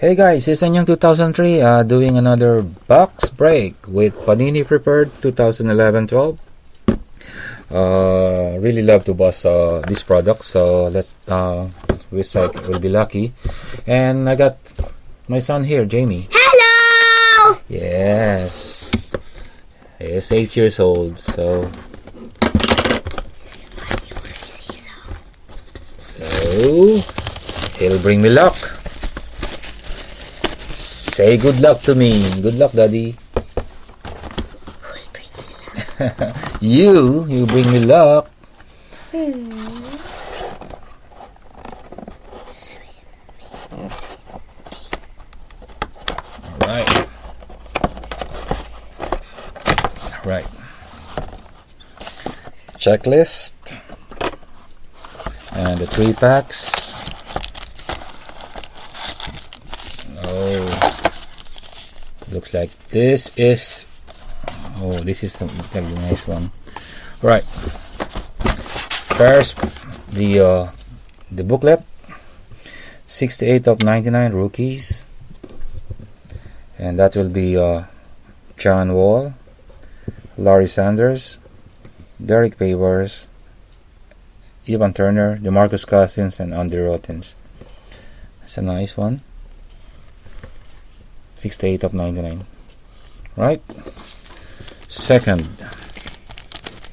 Hey guys, CSNYOUNG2003 doing another box break with Panini Preferred 2011-12. Really love to boss this product, so let's wish I will be lucky. And I got my son here, Jamie. Hello! Yes, he's 8 years old, so he'll bring me luck. Say good luck to me. Good luck, Daddy. You bring me luck. Alright. Checklist. And the 3 packs. Looks like this is the nice one. Right, first the booklet, 68 of 99 rookies, and that will be John Wall, Larry Sanders, Derek Favors, Ivan Turner, DeMarcus Cousins, and Andy Rothens. That's a nice one. 68 of 99. Right. Second,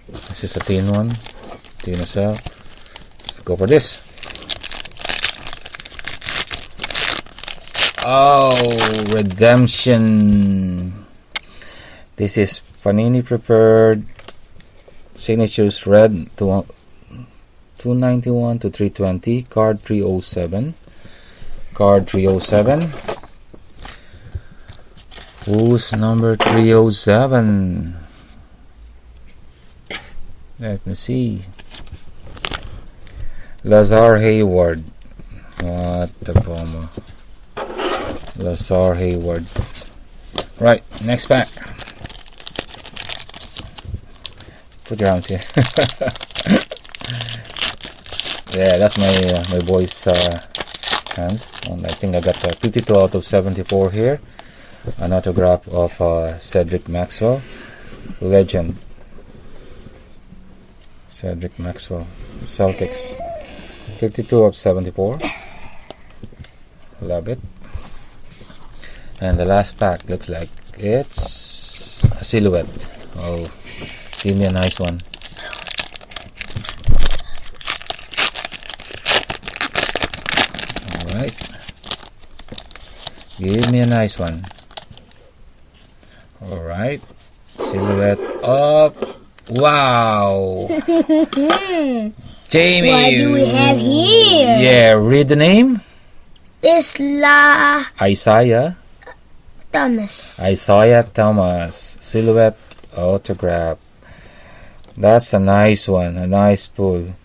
this is a thin one. Thin as hell. Let's go for this. Oh, redemption. This is Panini Preferred Signatures Red 291 to 320. Card 307. Card 307. Who's number 307? Let me see. Lazar Hayward. What the bummer. Lazar Hayward. Right, next pack. Put your hands here. Yeah, that's my boy's hands. And I think I got 52 out of 74 here. An autograph of Cedric Maxwell, legend. Cedric Maxwell, Celtics, 52 of 74. Love it. And the last pack looks like it's a silhouette. Oh, give me a nice one. All right, give me a nice one. Alright, silhouette up. Wow! Jamie! What do we have here? Yeah, read the name. Isaiah Thomas. Isaiah Thomas. Silhouette autograph. That's a nice one. A nice pull.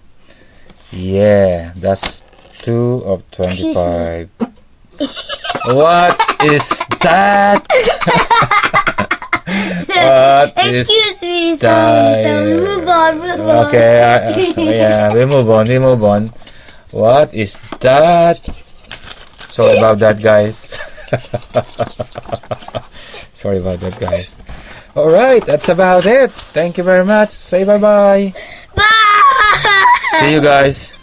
Yeah, that's 2 of 25. What is that? Excuse me, so move on. Okay, yeah, we move on. What is that? Sorry about that, guys. Sorry about that, guys. Alright, that's about it. Thank you very much. Say bye-bye. Bye! See you guys.